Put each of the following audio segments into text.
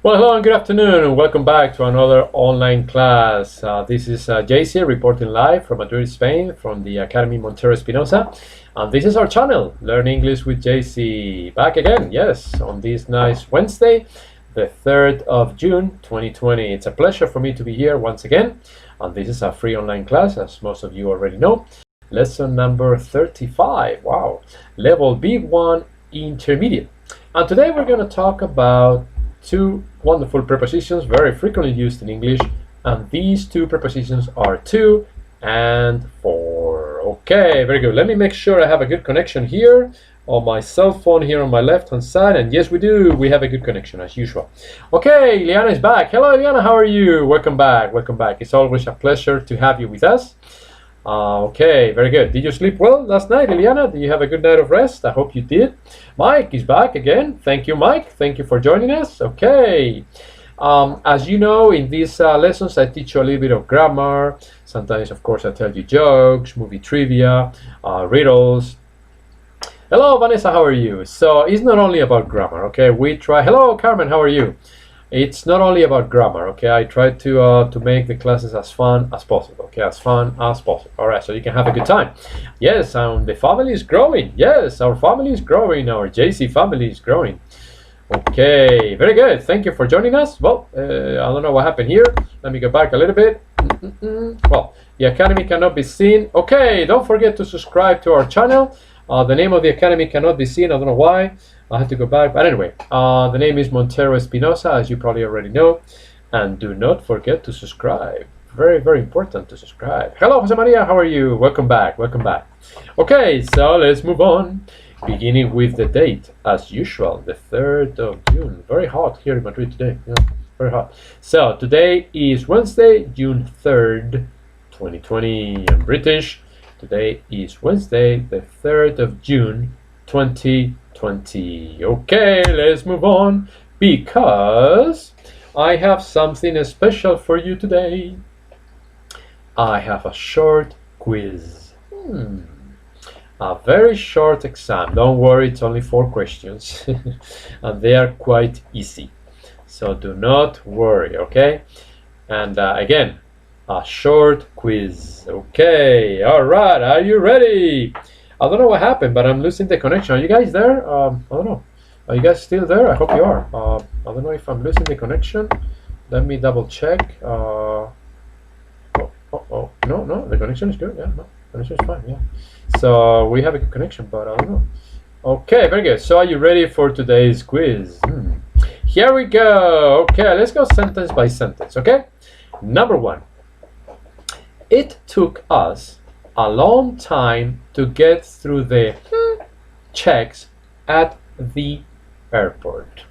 Well, hello and good afternoon, and welcome back to another online class. This is JC reporting live from Madrid, Spain, from the Academy Montero Espinosa. And this is our channel, Learn English with JC. Back again, yes, on this nice Wednesday, the 3rd of June, 2020. It's a pleasure for me to be here once again. And this is a free online class, as most of you already know. Lesson number 35. Wow. Level B1 Intermediate. And today we're going to talk about two wonderful prepositions very frequently used in English, and these two prepositions are to and for. Okay, very good. Let me make sure I have a good connection here on my cell phone here on my left hand side, and yes we do, we have a good connection as usual. Okay, Liana is back. Hello Liana, how are you? Welcome back, welcome back. It's always a pleasure to have you with us. Okay, very good. Did you sleep well last night, Eliana? Did you have a good night of rest? I hope you did. Mike is back again. Thank you, Mike. Thank you for joining us. Okay. As you know, in these lessons, I teach you a little bit of grammar. Sometimes, of course, I tell you jokes, movie trivia, riddles. Hello, Vanessa. How are you? So it's not only about grammar, okay? We try. Hello, Carmen. How are you? It's not only about grammar, okay? I try to make the classes as fun as possible, okay? As fun as possible. All right, so you can have a good time. Yes, the family is growing. Yes, our family is growing. Our JC family is growing. Okay, very good. Thank you for joining us. Well, I don't know what happened here. Let me go back a little bit. Well, the Academy cannot be seen. Okay, don't forget to subscribe to our channel. The name of the Academy cannot be seen. I don't know why. I have to go back, but anyway, the name is Montero Espinosa, as you probably already know, and do not forget to subscribe. Very, very important to subscribe. Hello, Jose Maria, how are you? Welcome back, welcome back. Okay, so let's move on, beginning with the date, as usual, the 3rd of June. Very hot here in Madrid today, yeah, very hot. So today is Wednesday, June 3rd, 2020. I'm British. Today is Wednesday, the 3rd of June, 2020. Okay, let's move on, because I have something special for you today. I have a short quiz. A very short exam. Don't worry, it's only 4 questions and they are quite easy, so do not worry, okay? And again, a short quiz. Okay, all right, are you ready? I don't know what happened, but I'm losing the connection. Are you guys there? I don't know. Are you guys still there? I hope you are. I don't know if I'm losing the connection. Let me double check. No, the connection is good. Yeah, no, connection is fine. Yeah. So we have a good connection, but I don't know. Okay, very good. So are you ready for today's quiz? Here we go. Okay, let's go sentence by sentence. Okay. Number 1. It took us a long time to get through the checks at the airport.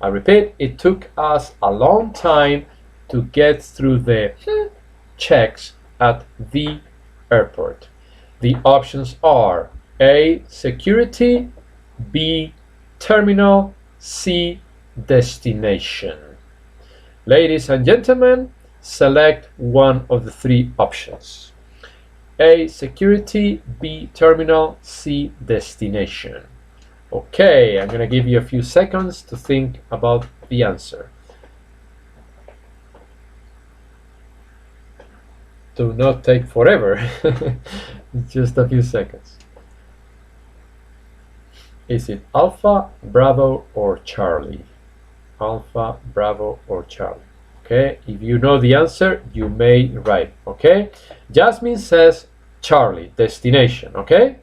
I repeat, it took us a long time to get through the checks at the airport. The options are A, security, B, terminal, C, destination. Ladies and gentlemen, select one of the 3 options. A, security, B, terminal, C, destination. Okay, I'm going to give you a few seconds to think about the answer. Do not take forever. Just a few seconds. Is it Alpha, Bravo, or Charlie? Alpha, Bravo, or Charlie? Okay, if you know the answer, you may write. Okay, Jasmine says Charlie, destination. Okay,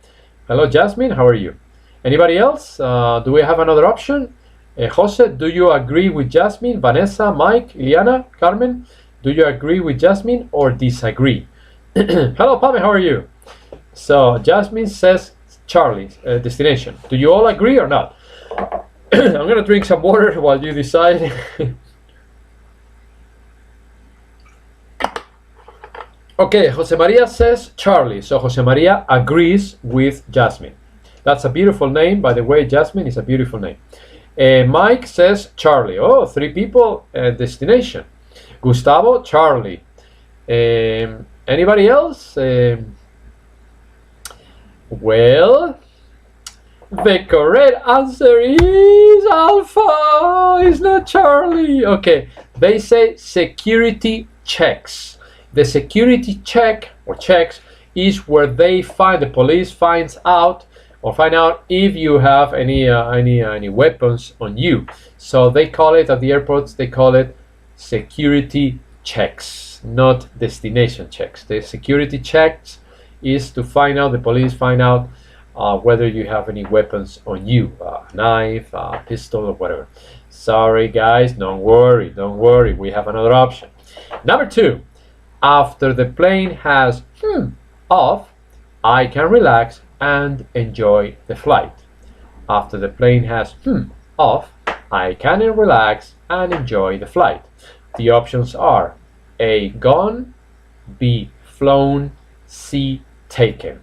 hello Jasmine, how are you? Anybody else? Do we have another option? Jose, do you agree with Jasmine? Vanessa, Mike, Iliana, Carmen, do you agree with Jasmine or disagree? Hello Pame, how are you? So Jasmine says Charlie, destination. Do you all agree or not? I'm gonna drink some water while you decide. Okay, Jose Maria says Charlie, so Jose Maria agrees with Jasmine. That's a beautiful name, by the way. Jasmine is a beautiful name. Mike says Charlie. Oh, 3 people. Destination. Gustavo, Charlie. Anybody else? Well, The correct answer is Alpha. It's not Charlie. Okay, they say security checks. The security check or checks is where they find, the police finds out or find out if you have any weapons on you. So they call it at the airports, they call it security checks, not destination checks. The security checks is to find out, the police find out whether you have any weapons on you, a knife, a pistol, or whatever. Sorry guys, don't worry, we have another option. Number 2, after the plane has off, I can relax and enjoy the flight. After the plane has off, I can relax and enjoy the flight. The options are A, gone, B, flown, C, taken.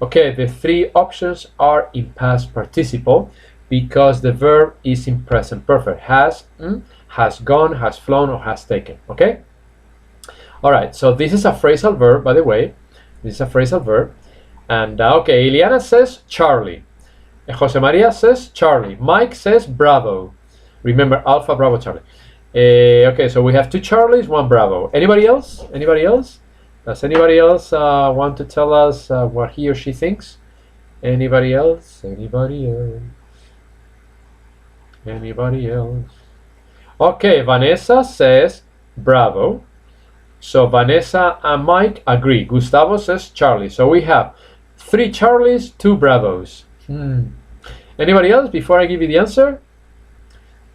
Okay, the 3 options are in past participle because the verb is in present perfect. Has gone, has flown, or has taken. Okay? Alright, so this is a phrasal verb, by the way. This is a phrasal verb. And okay, Iliana says Charlie. Jose Maria says Charlie. Mike says Bravo. Remember, Alpha, Bravo, Charlie. Okay, so we have 2 Charlies, 1 Bravo. Anybody else? Anybody else? Does anybody else want to tell us what he or she thinks? Anybody else? Anybody else? Anybody else? Okay, Vanessa says Bravo. So Vanessa and Mike agree. Gustavo says Charlie. So we have 3 Charlies, 2 Bravos. Anybody else before I give you the answer?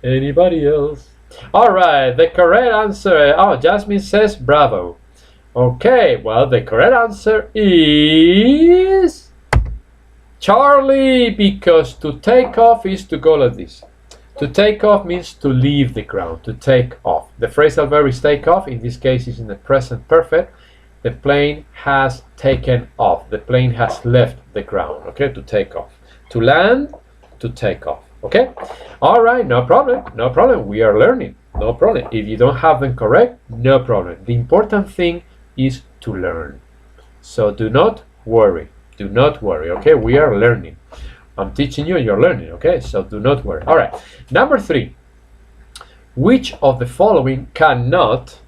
Anybody else? All right, the correct answer. Oh, Jasmine says Bravo. Okay, well, the correct answer is Charlie, because to take off is to go like this. To take off means to leave the ground, to take off. The phrasal verb is take off. In this case, is in the present perfect. The plane has taken off. The plane has left the ground, okay, to take off. To land, to take off, okay? All right, no problem, no problem. We are learning, no problem. If you don't have them correct, no problem. The important thing is to learn. So do not worry, okay? We are learning. I'm teaching you and you're learning, okay? So do not worry. All right, number 3. Which of the following cannot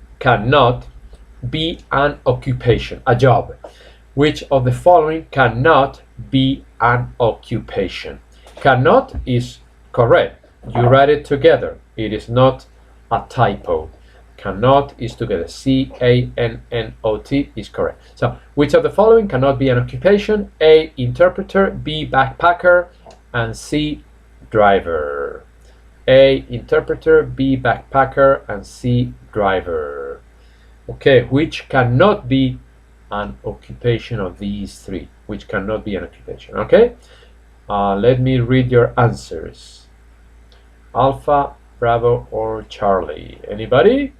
be an occupation, a job? Which of the following cannot be an occupation? Cannot is correct. You write it together. It is not a typo. Cannot is together. C-A-N-N-O-T is correct. So, which of the following cannot be an occupation? A, interpreter, B, backpacker, and C, driver. A, interpreter, B, backpacker, and C, driver. Okay, which cannot be an occupation of these 3? Which cannot be an occupation, okay? Let me read your answers. Alpha, Bravo, or Charlie? Anybody?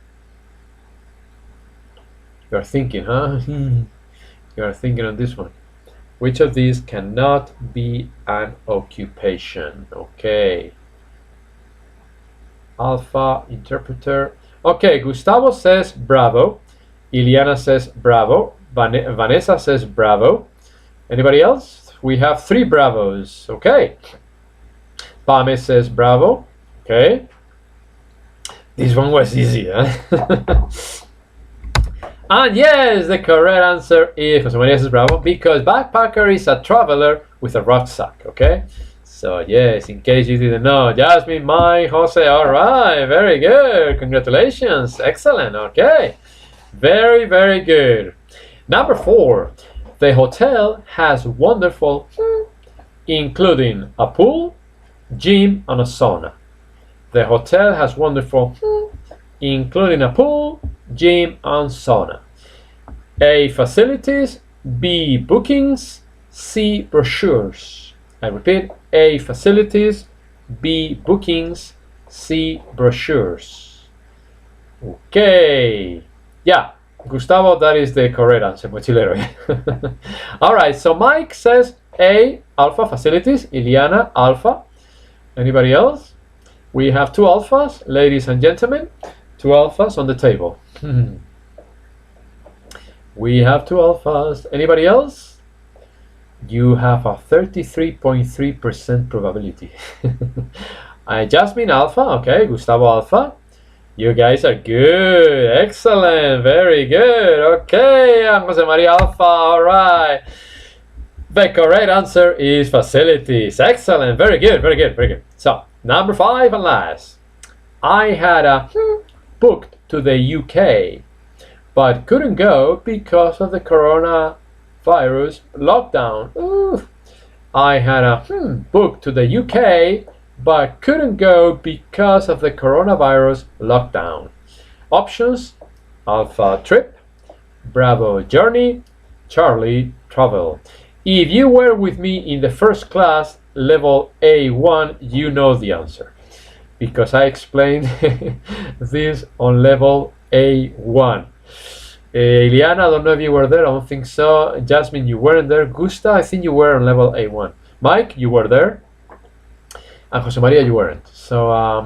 You're thinking, huh? You're thinking on this one. Which of these cannot be an occupation? Okay. Alpha, interpreter. Okay, Gustavo says Bravo. Iliana says Bravo. Vanessa says Bravo. Anybody else? We have 3 Bravos. Okay. Pame says Bravo. Okay. This one was easy, huh? And yes, the correct answer is Jose Maria says Bravo, because backpacker is a traveler with a rucksack, okay? So yes, in case you didn't know, Jasmine, Mike, Jose, all right, very good, congratulations, excellent, okay, very, very good. Number 4, the hotel has wonderful, including a pool, gym, and a sauna. The hotel has wonderful, including a pool, gym, and sauna. A, facilities, B, bookings, C, brochures. I repeat, A, facilities, B, bookings, C, brochures. Okay, yeah, Gustavo, that is the correct answer, mochilero. All right, so Mike says A, alpha, facilities. Iliana, alpha. Anybody else? We have 2 alphas, ladies and gentlemen. 2 alphas on the table. We have 2 alphas. Anybody else? You have a 33.3% probability. Jasmine Alpha, okay, Gustavo Alpha. You guys are good, excellent, very good. Okay, Jose Maria Alpha, all right. The correct answer is facilities. Excellent, very good, very good, very good. So, number 5 and last. I had a booked to the UK, but couldn't go because of the coronavirus lockdown. Ooh. I had a booked to the UK, but couldn't go because of the coronavirus lockdown. Options: Alpha trip, Bravo journey, Charlie travel. If you were with me in the first class, level A1, you know the answer, because I explained this on level A1. Eliana, I don't know if you were there. I don't think so. Jasmine, you weren't there. Gusta, I think you were on level A1. Mike, you were there. And Jose Maria, you weren't. So, I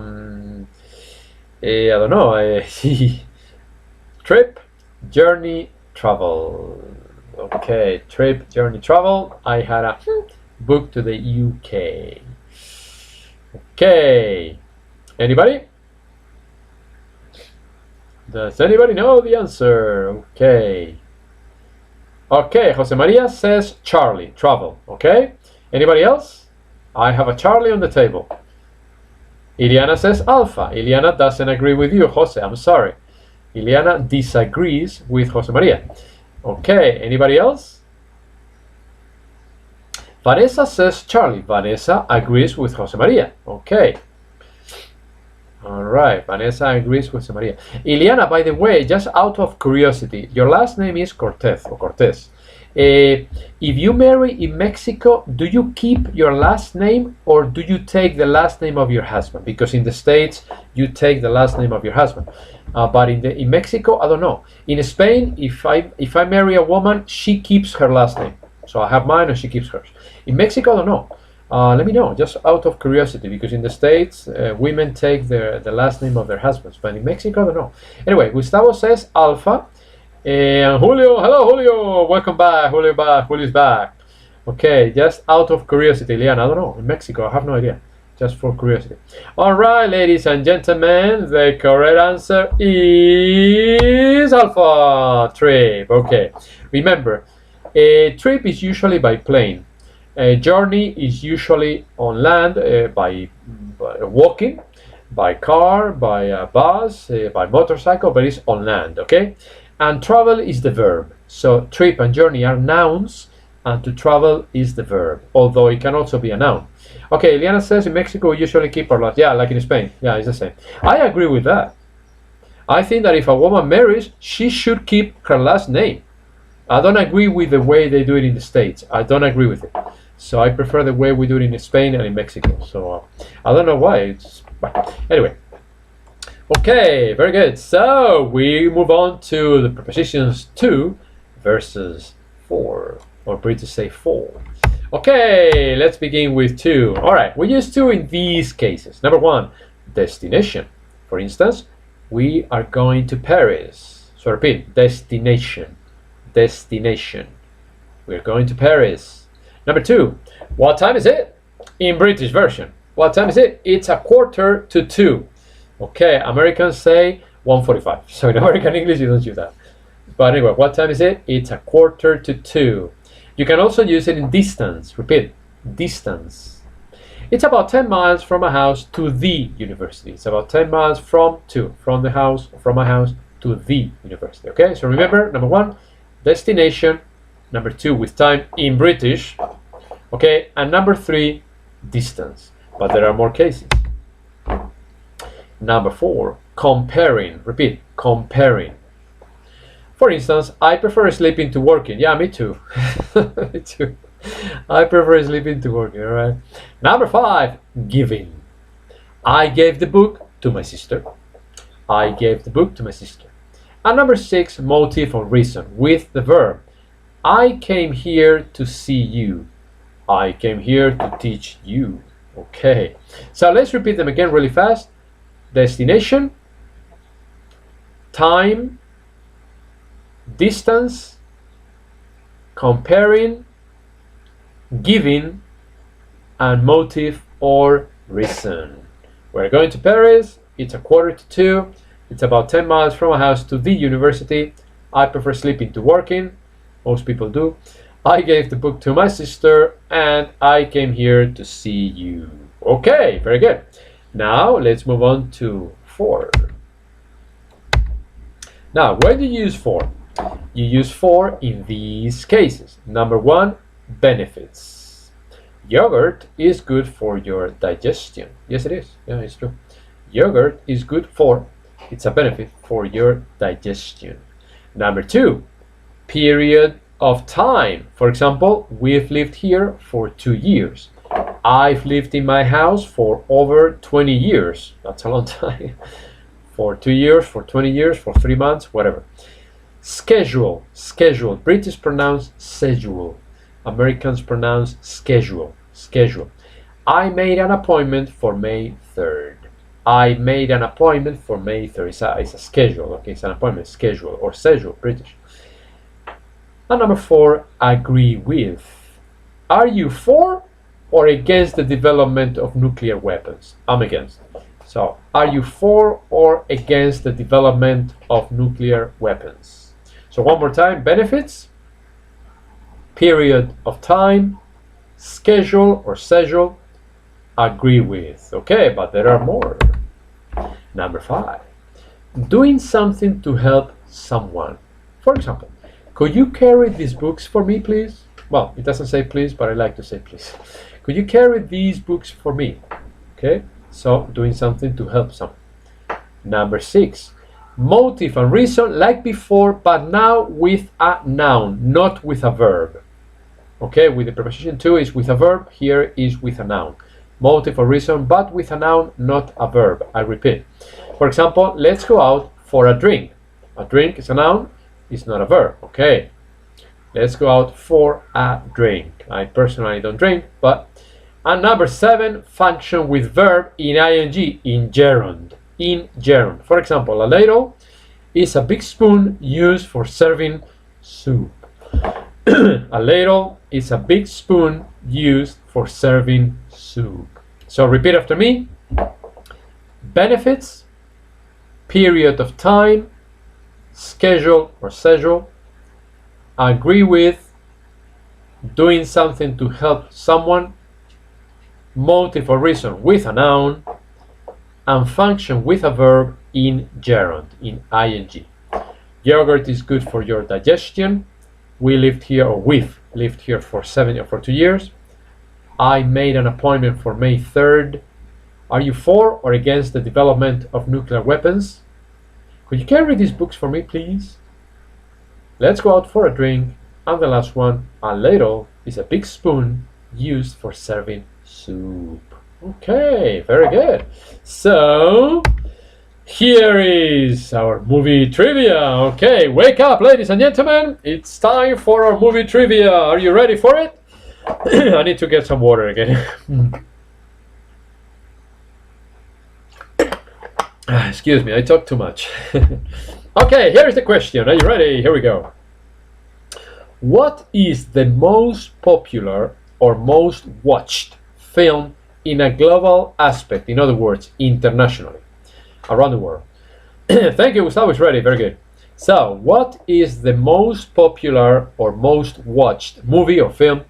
don't know. Trip, journey, travel. Okay, trip, journey, travel. I had a book to the UK. Okay. Anybody? Does anybody know the answer? Okay. Okay, Jose Maria says Charlie, travel. Okay. Anybody else? I have a Charlie on the table. Iliana says Alpha. Iliana doesn't agree with you, Jose. I'm sorry. Iliana disagrees with Jose Maria. Okay, anybody else? Vanessa says Charlie. Vanessa agrees with Jose Maria. Okay. All right, Vanessa agrees with Jose Maria. Iliana, by the way, just out of curiosity, your last name is Cortez or Cortez. If you marry in Mexico, do you keep your last name or do you take the last name of your husband? Because in the States, you take the last name of your husband. But in Mexico, I don't know. In Spain, if I marry a woman, she keeps her last name. So I have mine and she keeps hers. In Mexico, I don't know. Let me know, just out of curiosity, because in the States, women take the last name of their husbands, but in Mexico, I don't know. Anyway, Gustavo says Alpha. And Julio, hello Julio, welcome back. Julio's back. Okay, just out of curiosity, Liana, I don't know, in Mexico, I have no idea, just for curiosity. All right, ladies and gentlemen, the correct answer is Alpha, trip. Okay, remember, a trip is usually by plane. A journey is usually on land, by walking, by car, by bus, by motorcycle, but it's on land, okay? And travel is the verb. So trip and journey are nouns, and to travel is the verb, although it can also be a noun. Okay, Eliana says in Mexico we usually keep our last. Yeah, like in Spain. Yeah, it's the same. I agree with that. I think that if a woman marries, she should keep her last name. I don't agree with the way they do it in the States. I don't agree with it. So I prefer the way we do it in Spain and in Mexico. So I don't know why. Anyway. Okay, very good. So we move on to the prepositions 2 versus 4, or British say 4. Okay, let's begin with 2. All right, we use 2 in these cases. Number 1, destination. For instance, we are going to Paris. So repeat, destination. Destination. We're going to Paris. Number 2, what time is it? In British version, what time is it? It's 1:45. Okay, Americans say 1:45. So in American English, you don't use that. But anyway, what time is it? It's 1:45. You can also use it in distance. Repeat, distance. It's about 10 miles from my house to the university. It's about 10 miles from my house to the university. Okay, so remember, number 1, destination. Number 2, with time in British. Okay, and number 3, distance. But there are more cases. Number 4, comparing. Repeat, comparing. For instance, I prefer sleeping to working. Yeah, me too. Me too. I prefer sleeping to working, all right? Number 5, giving. I gave the book to my sister. I gave the book to my sister. And number 6, motive or reason, with the verb. I came here to see you. I came here to teach you. Okay, so let's repeat them again really fast. Destination, time, distance, comparing, giving, and motive or reason. We're going to Paris. It's 1:45. It's about 10 miles from my house to the university. I prefer sleeping to working. Most people do. I gave the book to my sister and I came here to see you. Okay, very good. Now let's move on to for. Now, where do you use for? You use for in these cases. Number one, benefits. Yogurt is good for your digestion. Yes, it is. Yeah, it's true. Yogurt is good for, it's a benefit for your digestion. Number two, period of time. For example, we've lived here for 2 years. I've lived in my house for over 20 years. That's a long time. For 2 years, for 20 years, for 3 months, whatever. Schedule, schedule. British pronounce schedule. Americans pronounce schedule, schedule. I made an appointment for May 3rd. I made an appointment for May 3rd. It's a schedule, okay? It's an appointment, schedule, or schedule, British. And number four, agree with. Are you for or against the development of nuclear weapons? I'm against. So, are you for or against the development of nuclear weapons? So one more time, benefits, period of time, schedule or schedule, agree with. Okay, but there are more. Number five, doing something to help someone. For example, could you carry these books for me, please? Well, it doesn't say please, but I like to say please. Could you carry these books for me? Okay, so doing something to help someone. Number six, motive and reason like before, but now with a noun, not with a verb. Okay, with the preposition to is with a verb, here is with a noun. Motive or reason, but with a noun, not a verb. I repeat. For example, let's go out for a drink. A drink is a noun, it's not a verb. Okay, let's go out for a drink. I personally don't drink, but. And number seven, function with verb in ing, in gerund. In gerund. For example, a ladle is a big spoon used for serving soup. A ladle is a big spoon used for serving soup. So repeat after me. Benefits, period of time, schedule or schedule, agree with, doing something to help someone, motive or reason with a noun, and function with a verb in gerund, in ing. Yogurt is good for your digestion. We lived here, or we've lived here for 2 years. I made an appointment for May 3rd. Are you for or against the development of nuclear weapons? Could you carry these books for me, please? Let's go out for a drink. And the last one, a ladle is a big spoon used for serving soup. Okay, very good. So, here is our movie trivia. Okay, wake up, ladies and gentlemen. It's time for our movie trivia. Are you ready for it? I need to get some water again. Excuse me, I talk too much. Okay, here's the question. Are you ready? Here we go. What is the most popular or most watched film in a global aspect? In other words, internationally, around the world. Thank you, Gustavo is ready. Very good. So, what is the most popular or most watched movie or film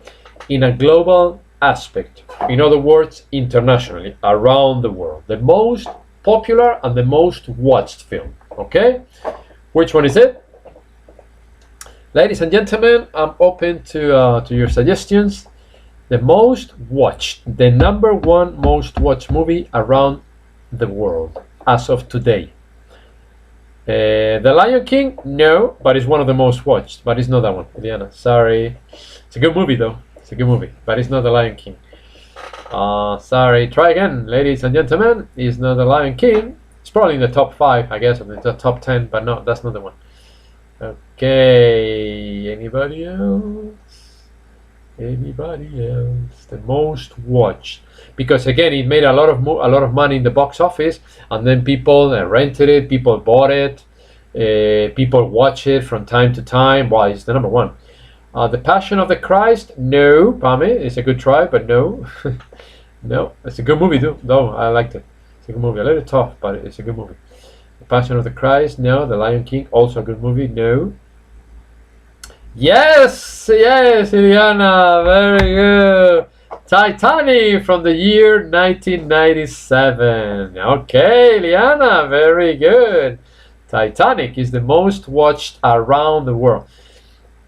in a global aspect? In other words, internationally, around the world. The most popular and the most watched film. Okay? Which one is it? Ladies and gentlemen, I'm open to your suggestions. The most watched, the number one most watched movie around the world as of today. The Lion King? No, but it's one of the most watched. But it's not that one, Eliana. Sorry. It's a good movie though. It's a good movie, but it's not The Lion King. Sorry. Try again, ladies and gentlemen. It's not The Lion King. It's probably in the top 5, I guess, or the top 10, but no, that's not the one. Okay. Anybody else? Anybody else? The most watched, because again, it made a lot of money in the box office, and then people rented it, people bought it, people watch it from time to time. Well, it's the number one. The Passion of the Christ, no. Pame, it's a good try, but no. No, it's a good movie too. No, I liked it. It's a good movie. A little tough, but it's a good movie. The Passion of the Christ, no. The Lion King, also a good movie, no. Yes, yes, Iliana, very good. Titanic from the year 1997. Okay, Iliana, very good. Titanic is the most watched around the world.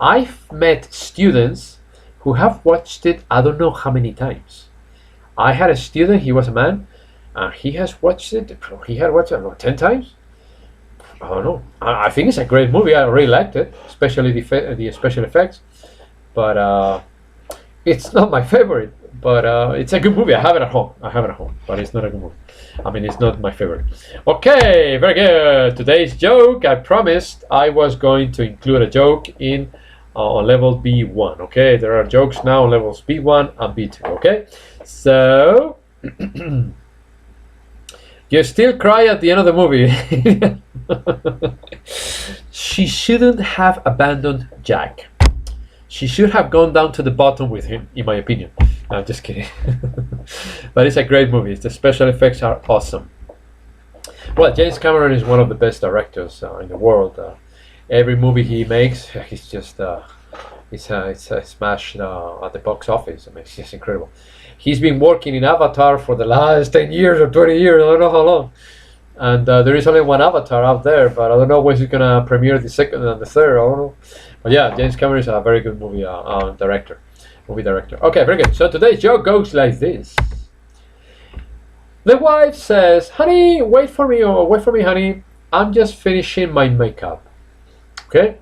I've met students who have watched it I don't know how many times. I had a student, he was a man, he has watched it, he had watched it, I don't know, 10 times? I don't know. I think it's a great movie. I really liked it, especially the special effects. But it's not my favorite. But it's a good movie. I have it at home. But it's not a good movie. I mean, it's not my favorite. Okay, very good. Today's joke. I promised I was going to include a joke in on level B1. Okay, there are jokes now on levels B1 and B2. Okay, so you still cry at the end of the movie. She shouldn't have abandoned Jack. She should have gone down to the bottom with him, in my opinion. I'm just kidding. But it's a great movie. The special effects are awesome. Well, James Cameron is one of the best directors in the world. Every movie he makes, he's just it's a smash at the box office. I mean, it's just incredible. He's been working in Avatar for the last 10 years or 20 years. I don't know how long. And there is only one Avatar out there, but I don't know when he's gonna premiere the second and the third. I don't know. But yeah, James Cameron is a very good movie director. Okay, very good. So today's joke goes like this. The wife says, "Honey, wait for me, honey. I'm just finishing my makeup." Okay.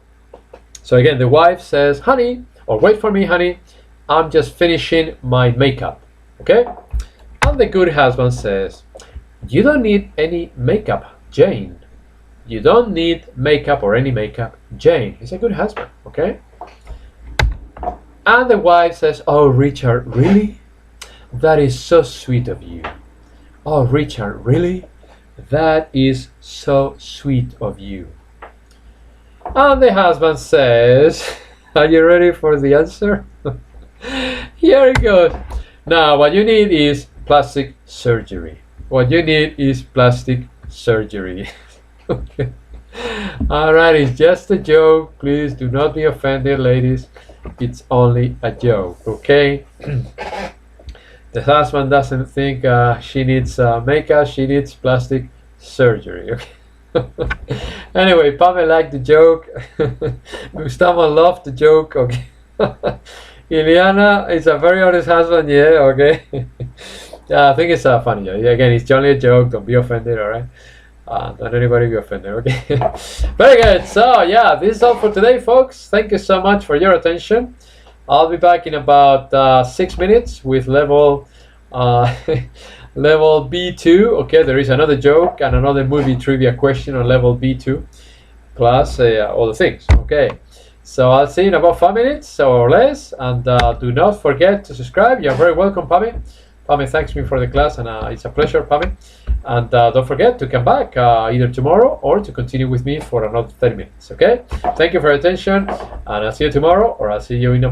So again, the wife says, "Honey," or "Wait for me, honey. I'm just finishing my makeup." Okay. And the good husband says, "You don't need any makeup, Jane. You don't need makeup or any makeup, Jane." He's a good husband, okay? And the wife says, "Oh, Richard, really? That is so sweet of you. Oh, Richard, really? That is so sweet of you." And the husband says, "Are you ready for the answer?" Here it goes. Now, what you need is plastic surgery. What you need is plastic surgery. Okay. Alright, it's just a joke. Please do not be offended, ladies. It's only a joke, okay? The husband doesn't think she needs makeup, she needs plastic surgery, okay? Anyway, Pamela liked the joke. Gustavo loved the joke, okay? Ileana is a very honest husband, yeah, okay? Yeah, I think it's funny. Yeah. Again, it's only a joke. Don't be offended, all right? Don't anybody be offended, okay? Very good. So, yeah, this is all for today, folks. Thank you so much for your attention. I'll be back in about 6 minutes with level level B2. Okay, there is another joke and another movie trivia question on level B2, plus all the things. Okay. So I'll see you in about 5 minutes or less, and do not forget to subscribe. You're very welcome, Pami. Pami thanks me for the class, and it's a pleasure, Pami. And don't forget to come back either tomorrow or to continue with me for another 30 minutes, okay? Thank you for your attention, and I'll see you tomorrow, or I'll see you in a